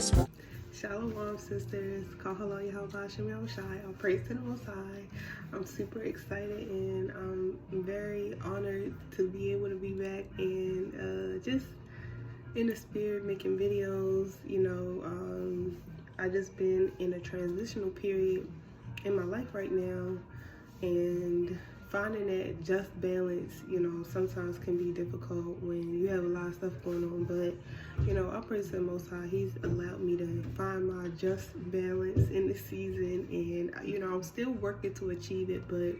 Shalom, sisters. Call hello, YAHAWASHI. I'll praise to the Most High. I'm super excited and I'm very honored to be able to be back and just in the spirit making videos. I just been in a transitional period in my life right now, and finding that just balance, sometimes can be difficult when you have a lot of stuff going on. But, I praise the Most High. He's allowed me to find my just balance in this season. And, I'm still working to achieve it. But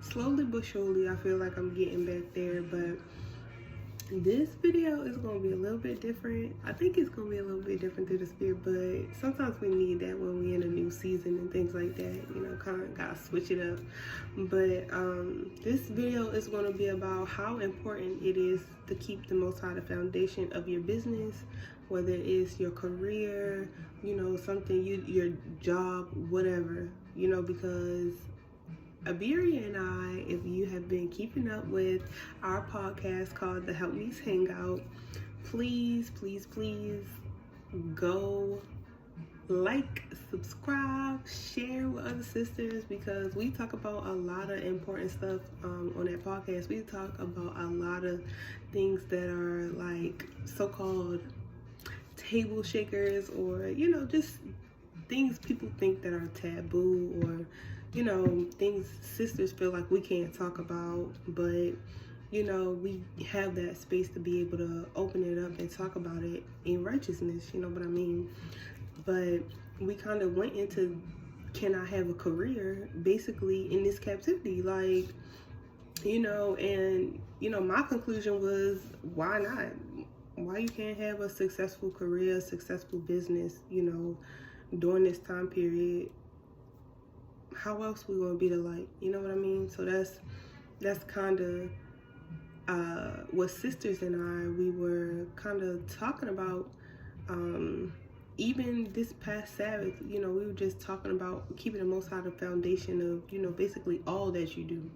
slowly but surely, I feel like I'm getting back there. But this video is going to be a little bit different. I think it's going to be a little bit different through the spirit, but sometimes we need that when we're in a new season and things like that, kind of got to switch it up. But this video is going to be about how important it is to keep the Most High the foundation of your business, whether it's your career, something, your job, whatever, because Abiria and I, if you have been keeping up with our podcast called The Help Me's Hangout, please go like, subscribe, share with other sisters, because we talk about a lot of important stuff on that podcast. We talk about a lot of things that are like so-called table shakers, or just things people think that are taboo, or things sisters feel like we can't talk about. But we have that space to be able to open it up and talk about it in righteousness, you know what I mean? But we kind of went into, can I have a career basically in this captivity? Like, and my conclusion was, why not? Why you can't have a successful career, successful business, during this time period? How else we gonna be the light? You know what I mean? So that's kind of what sisters and I, we were kind of talking about. Even this past Sabbath, we were just talking about keeping the Most High the foundation of, basically all that you do.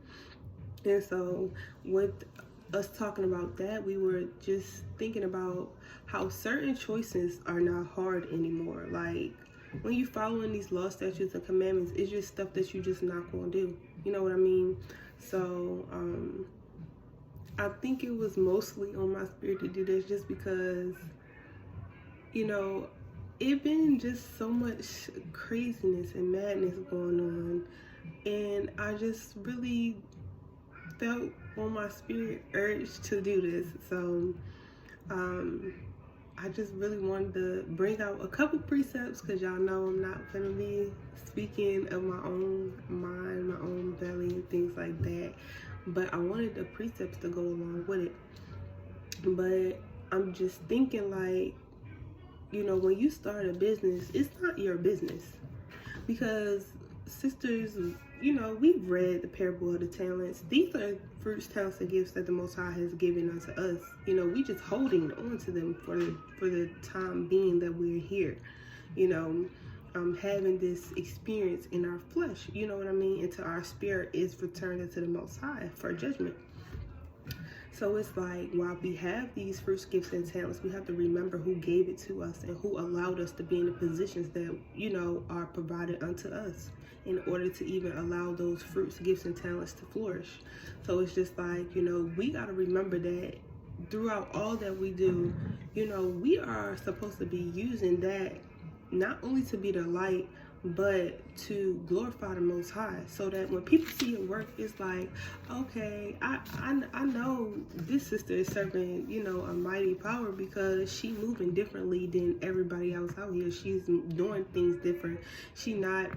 And so with us talking about that, we were just thinking about how certain choices are not hard anymore. Like, when you following these law, statutes, and commandments, it's just stuff that you just not gonna do. You know what I mean? So I think it was mostly on my spirit to do this, just because it been just so much craziness and madness going on, and I just really felt on my spirit urge to do this. So I just really wanted to bring out a couple precepts, because y'all know I'm not gonna be speaking of my own mind, my own belly, and things like that. But I wanted the precepts to go along with it. But I'm just thinking, like, when you start a business, it's not your business. Because sisters, we've read the parable of the talents. These are fruits, talents, and gifts that the Most High has given unto us. We just holding on to them for the time being that we're here. Having this experience in our flesh, you know what I mean? Until our spirit is returned into the Most High for judgment. So it's like, while we have these fruits, gifts, and talents, we have to remember who gave it to us and who allowed us to be in the positions that, are provided unto us in order to even allow those fruits, gifts, and talents to flourish. So it's just like, we got to remember that throughout all that we do, we are supposed to be using that not only to be the light, but to glorify the Most High, so that when people see your work, it's like, okay, I know this sister is serving, a mighty power, because she moving differently than everybody else out here. She's doing things different. She not,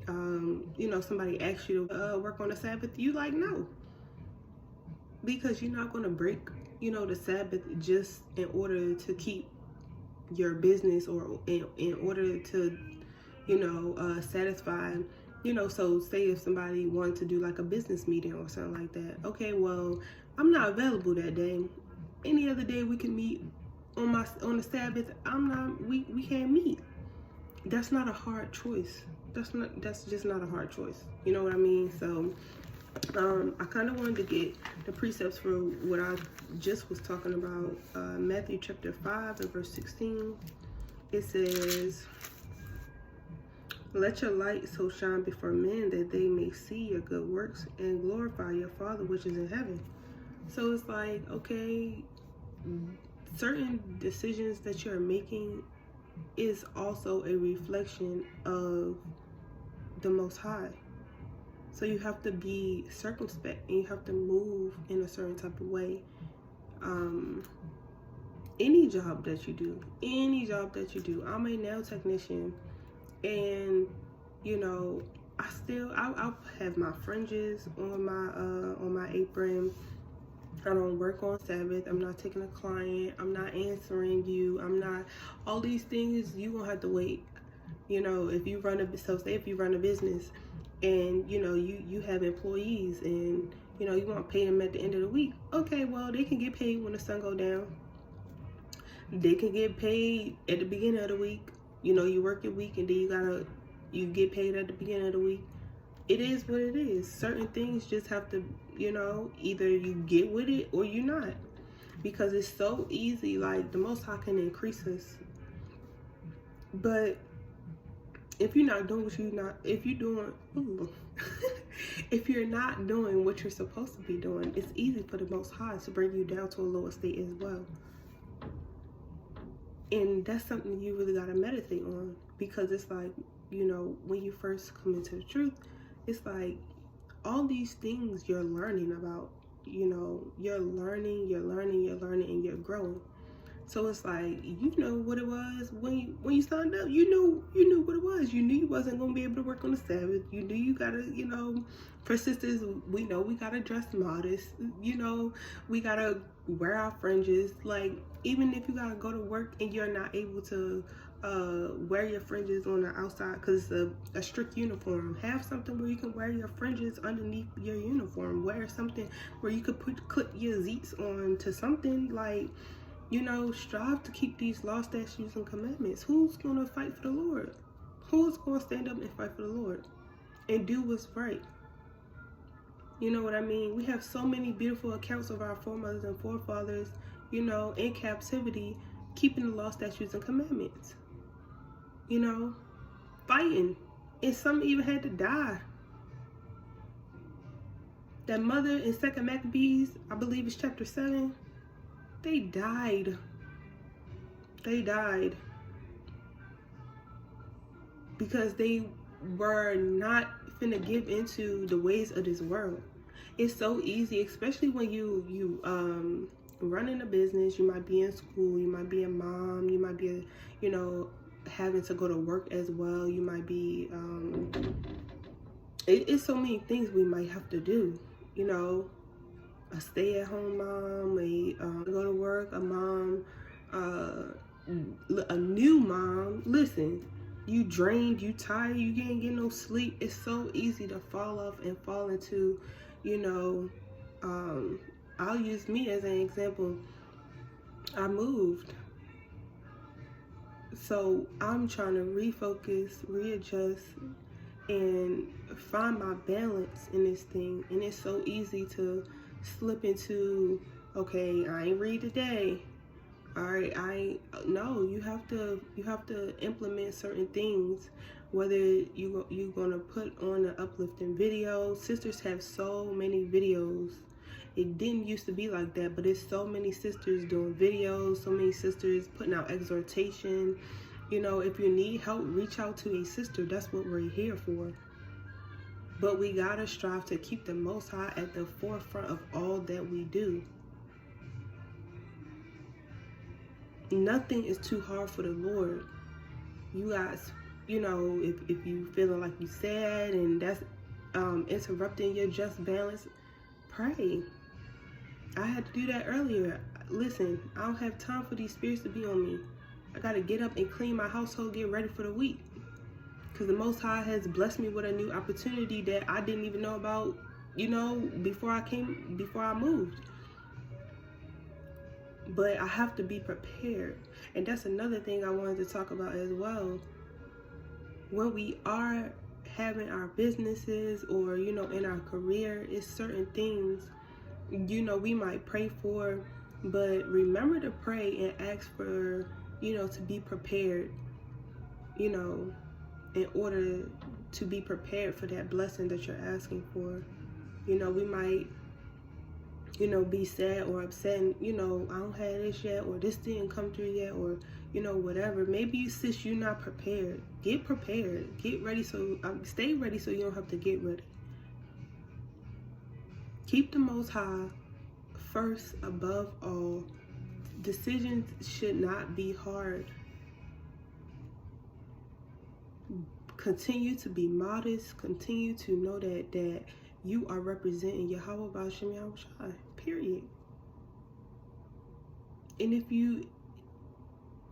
somebody asks you to work on the Sabbath, you like, no, because you're not going to break, the Sabbath just in order to keep your business, or in order to satisfy, so say if somebody wanted to do like a business meeting or something like that. Okay, well, I'm not available that day. Any other day we can meet on the Sabbath. We can't meet. That's not a hard choice. That's just not a hard choice. You know what I mean? So I kind of wanted to get the precepts for what I just was talking about, Matthew chapter 5 and verse 16. it says, let your light so shine before men that they may see your good works and glorify your Father which is in heaven. So it's like, okay, certain decisions that you're making is also a reflection of the Most High. So you have to be circumspect and you have to move in a certain type of way. Any job that you do, I'm a nail technician, and you know, I'll have my fringes on my apron. I don't work on Sabbath. I'm not taking a client. I'm not answering you. I'm not, all these things you gonna have to wait. You know, if you run a, so say if you run a business and you know, you have employees and you know, you want to pay them at the end of the week. Okay, well, they can get paid when the sun go down. They can get paid at the beginning of the week. You know, you work your week and then you get paid at the beginning of the week. It is what it is. Certain things just have to, you know, either you get with it or you're not. Because it's so easy, like the Most High can increase us. But if you're not doing what if you're not doing what you're supposed to be doing, it's easy for the Most High to bring you down to a lower state as well. And that's something you really got to meditate on, because it's like, you know, when you first come into the truth, it's like all these things you're learning about, you know, you're learning, and you're growing. So it's like, you know what it was when you signed up. You knew what it was. You knew you wasn't gonna be able to work on the Sabbath. You knew you gotta, you know, for sisters, we know we gotta dress modest. You know, we gotta wear our fringes. Like, even if you gotta go to work and you're not able to wear your fringes on the outside because it's a strict uniform, have something where you can wear your fringes underneath your uniform. Wear something where you could clip your zeets on to something, like, you know, strive to keep these laws, statutes, and commandments. Who's going to fight for the Lord? Who's going to stand up and fight for the Lord and do what's right? You know what I mean? We have so many beautiful accounts of our foremothers and forefathers, you know, in captivity, keeping the law, statutes, and commandments. You know, fighting. And some even had to die. That mother in 2nd Maccabees, I believe it's chapter 7, they died. They died because they were not finna give into the ways of this world. It's so easy, especially when you running a business. You might be in school, you might be a mom, you might be you know, having to go to work as well. You might be it's so many things we might have to do, you know. A stay-at-home mom, go to work, a mom, a new mom. Listen, you drained, you tired, you can't get no sleep. It's so easy to fall off and fall into, you know, I'll use me as an example. I moved. So I'm trying to refocus, readjust, and find my balance in this thing. And it's so easy to slip into, okay, I ain't read today. All right, no, you have to implement certain things. Whether you're gonna put on an uplifting video. Sisters have so many videos. It didn't used to be like that, but it's so many sisters doing videos, so many sisters putting out exhortation. You know, if you need help, reach out to a sister. That's what we're here for. But we gotta strive to keep the Most High at the forefront of all that we do. Nothing is too hard for the Lord. You guys, you know, if you feeling like you sad and that's interrupting your just balance, pray. I had to do that earlier. Listen, I don't have time for these spirits to be on me. I gotta get up and clean my household, get ready for the week. Because the Most High has blessed me with a new opportunity that I didn't even know about, you know, before I moved. But I have to be prepared. And that's another thing I wanted to talk about as well. When we are having our businesses or, you know, in our career, it's certain things, you know, we might pray for, but remember to pray and ask for, you know, to be prepared. you know, in order to be prepared for that blessing that you're asking for. You know, we might, you know, be sad or upset and, you know, I don't have this yet, or this didn't come through yet, or, you know, whatever. Maybe, sis, you're not prepared. Get prepared. Get ready, so stay ready so you don't have to get ready. Keep the Most High first above all. Decisions should not be hard. Continue to be modest. Continue to know that you are representing Yahawah, BAHASHAM, YAHAWASHI, period. And if you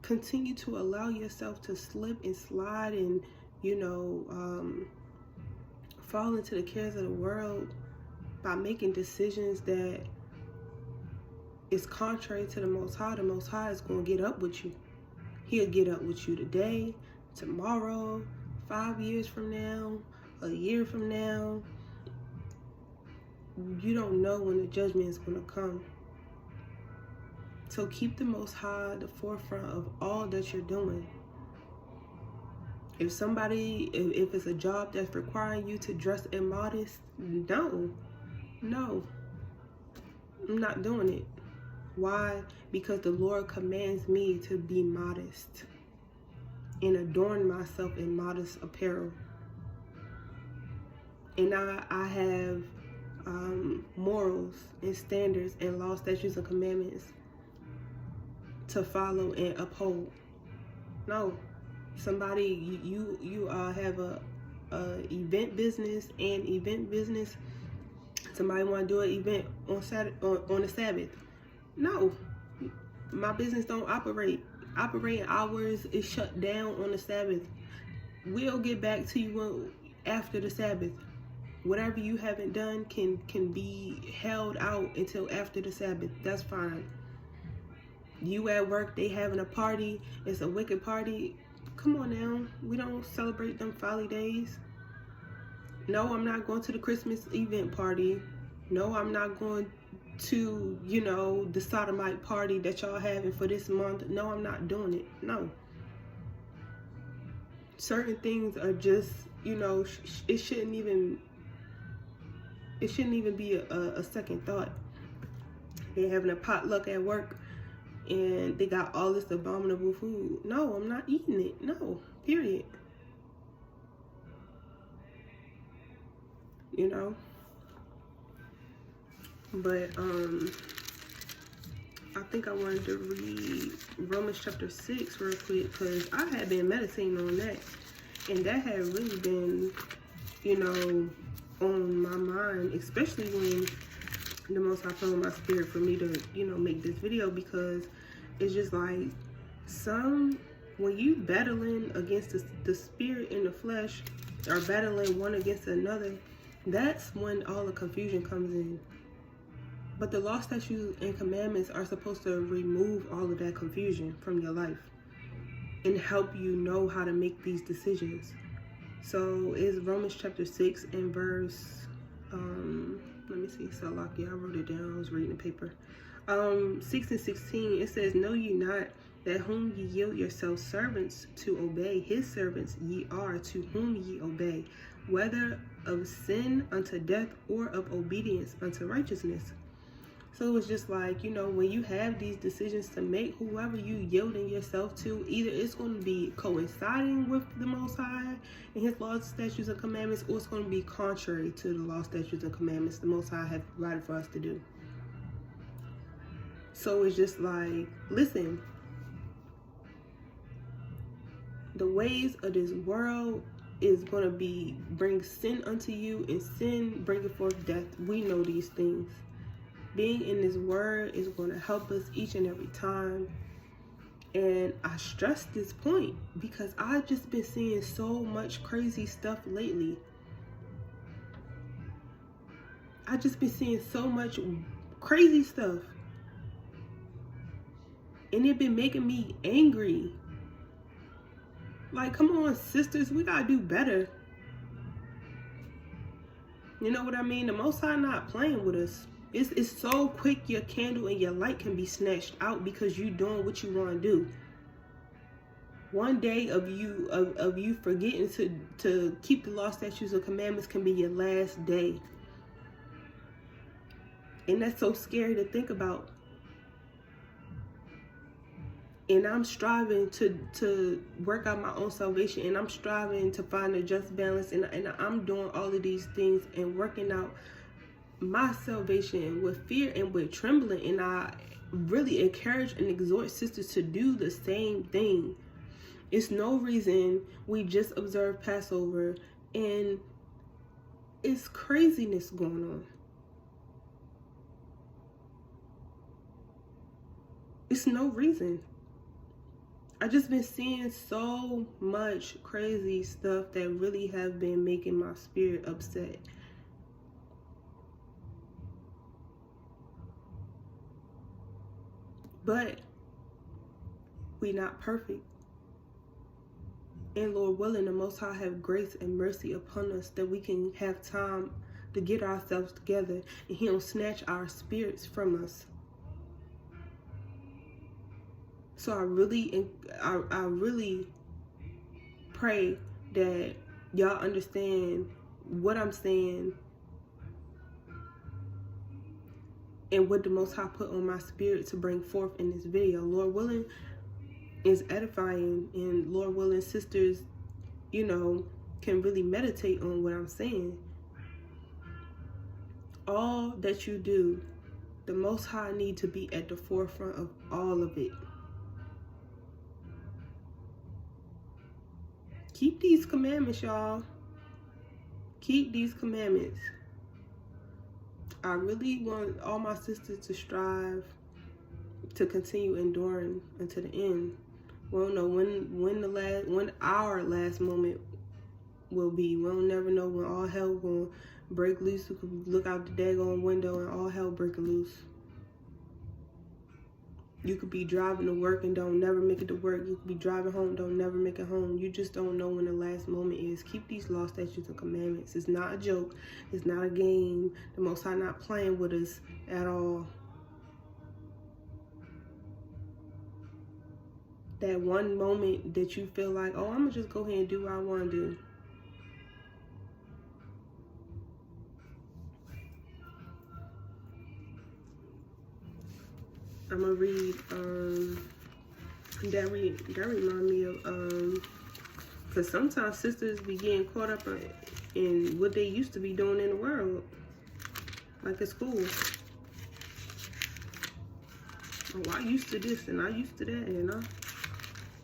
continue to allow yourself to slip and slide and, you know, fall into the cares of the world by making decisions that is contrary to the Most High is going to get up with you. He'll get up with you today, tomorrow, 5 years from now, a year from now. You don't know when the judgment is going to come. So keep the Most High at the forefront of all that you're doing. If it's a job that's requiring you to dress immodest, no, I'm not doing it. Why? Because the Lord commands me to be modest and adorn myself in modest apparel. And I have morals and standards and law, statutes, and commandments to follow and uphold. No, somebody, you have a event business and event business. Somebody want to do an event on Saturday, on the Sabbath. No, my business don't operate. Operating hours is shut down on the Sabbath. We'll get back to you after the Sabbath. Whatever you haven't done can be held out until after the Sabbath. That's fine. You at work, they having a party. It's a wicked party. Come on now. We don't celebrate them folly days. No, I'm not going to the Christmas event party. No, I'm not going to, you know, the sodomite party that y'all having for this month. No, I'm not doing it. No. Certain things are just, you know, it shouldn't even be a second thought. They're having a potluck at work and they got all this abominable food. No, I'm not eating it. No, period. You know? But I think I wanted to read Romans chapter 6 real quick, because I had been meditating on that, and that had really been, you know, on my mind, especially when the Most High put on my spirit for me to, you know, make this video, because it's just like when you battling against the spirit and the flesh, or battling one against another, that's when all the confusion comes in. But the law, statutes, and commandments are supposed to remove all of that confusion from your life and help you know how to make these decisions. So it's Romans chapter 6 and verse, let me see, Salaki, I wrote it down, I was reading the paper. 6 and 16, it says, "Know ye not that whom ye yield yourselves servants to obey, his servants ye are to whom ye obey, whether of sin unto death or of obedience unto righteousness." So it's just like, you know, when you have these decisions to make, whoever you yielding yourself to, either it's going to be coinciding with the Most High and his laws, statutes, and commandments, or it's going to be contrary to the laws, statutes, and commandments the Most High has provided for us to do. So it's just like, listen, the ways of this world is going to bring sin unto you, and sin bringing forth death. We know these things. Being in this word is going to help us each and every time. And I stress this point because I've just been seeing so much crazy stuff lately. I've just been seeing so much crazy stuff. And it been making me angry. Like, come on, sisters, we gotta do better. You know what I mean? The Most High not playing with us. It's so quick your candle and your light can be snatched out because you doing what you want to do. One day of you forgetting to keep the law, statutes, and commandments can be your last day. And that's so scary to think about. And I'm striving to work out my own salvation, and I'm striving to find a just balance, and I'm doing all of these things and working out my salvation with fear and with trembling. And I really encourage and exhort sisters to do the same thing. It's no reason we just observed Passover and it's craziness going on. It's no reason. I just been seeing so much crazy stuff that really have been making my spirit upset. But we not perfect. And Lord willing, the Most High have grace and mercy upon us that we can have time to get ourselves together, and He don't snatch our spirits from us. So I really pray that y'all understand what I'm saying and what the Most High put on my spirit to bring forth in this video. Lord willing, is edifying, and Lord willing, sisters, you know, can really meditate on what I'm saying. All that you do, the Most High need to be at the forefront of all of it. Keep these commandments, y'all. Keep these commandments. I really want all my sisters to strive to continue enduring until the end. We don't know when our last moment will be. We'll never know when all hell gonna break loose. We could look out the daggone window and all hell break loose. You could be driving to work and don't never make it to work. You could be driving home, don't never make it home. You just don't know when the last moment is. Keep these law, statutes, and commandments. It's not a joke. It's not a game. The Most High not playing with us at all. That one moment that you feel like, oh, I'm gonna just go ahead and do what I want to do. I'm gonna read, that remind me of, because sometimes sisters be getting caught up in what they used to be doing in the world, like at school. Oh, I used to this and I used to that, you know.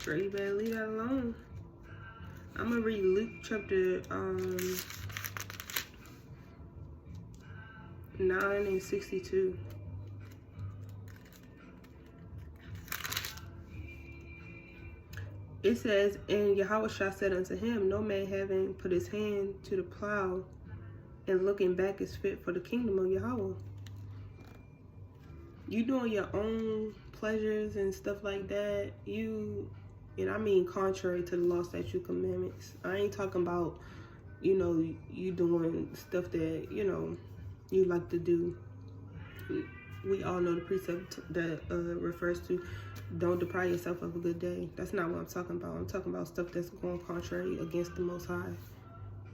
Girl, you better leave that alone. I'm gonna read Luke chapter 9 and 62. It says, and Yahawah said unto him, no man having put his hand to the plow and looking back is fit for the kingdom of Yahawah. You doing your own pleasures and stuff like that, and I mean contrary to the law, statute, commandments. I ain't talking about, you know, you doing stuff that, you know, you like to do. We all know the precept that refers to don't deprive yourself of a good day. That's not what I'm talking about. I'm talking about stuff that's going contrary against the Most High.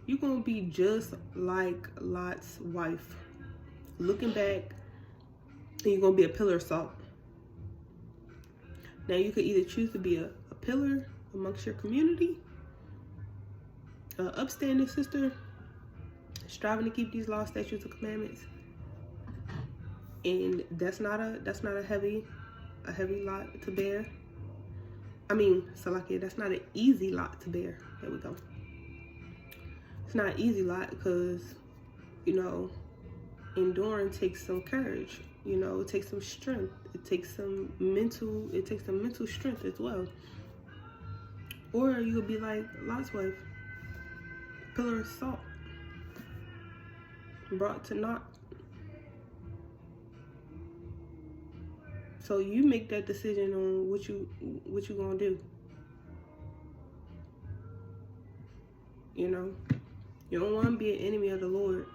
You're going to be just like Lot's wife. Looking back, and you're going to be a pillar of salt. Now, you could either choose to be a pillar amongst your community, an upstanding sister, striving to keep these laws, statutes, and commandments. And that's not a heavy lot to bear. I mean, Salakia, that's not an easy lot to bear. There we go. It's not an easy lot because, you know, enduring takes some courage. You know, it takes some strength. It takes some mental strength as well. Or you'll be like Lot's wife, pillar of salt, brought to naught. So you make that decision on what you gonna do. You know, you don't want to be an enemy of the Lord.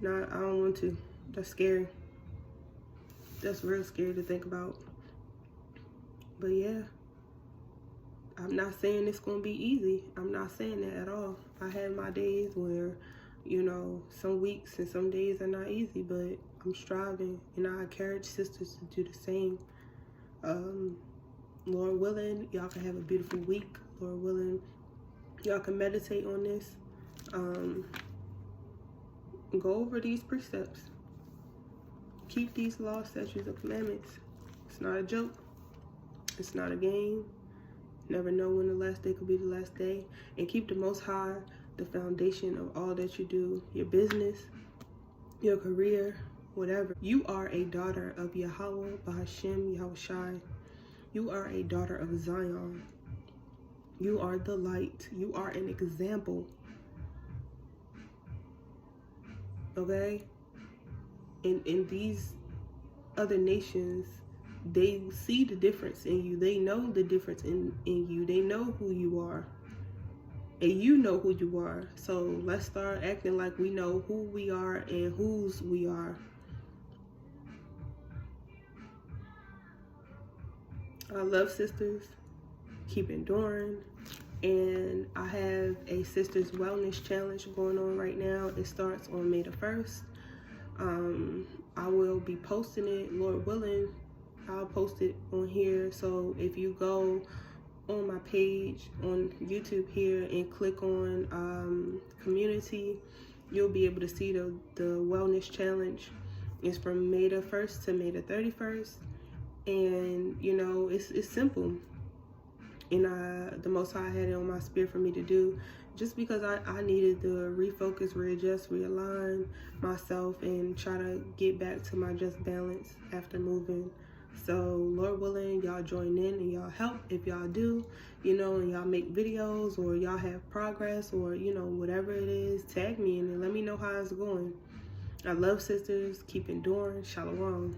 Nah, I don't want to. That's scary. That's real scary to think about. But yeah, I'm not saying it's gonna be easy. I'm not saying that at all. I had my days where, you know, some weeks and some days are not easy, but I'm striving, and I encourage sisters to do the same. Lord willing, y'all can have a beautiful week. Lord willing, y'all can meditate on this. Go over these precepts. Keep these laws, statutes, and commandments. It's not a joke. It's not a game. Never know when the last day could be the last day. And keep the Most High the foundation of all that you do. Your business, your career, whatever. You are a daughter of YAHAWAH, BAHASHAM, YAHAWASHI. You are a daughter of Zion. You are the light. You are an example. Okay? And these other nations, they see the difference in you. They know the difference in you. They know who you are. And you know who you are. So let's start acting like we know who we are and whose we are. I love sisters. Keep enduring. And I have a Sisters Wellness Challenge going on right now. It starts on May the 1st. I will be posting it, Lord willing. I'll post it on here. So if you go on my page on YouTube here and click on community, you'll be able to see the wellness challenge. It's from May the 1st to May the 31st. And you know, it's simple. And the Most High had it on my spirit for me to do, just because I needed to refocus, readjust, realign myself, and try to get back to my just balance after moving. So Lord willing, y'all join in and y'all help. If y'all do, you know, and y'all make videos, or y'all have progress, or you know, whatever it is, tag me and let me know how it's going. I love sisters. Keep enduring. Shalom.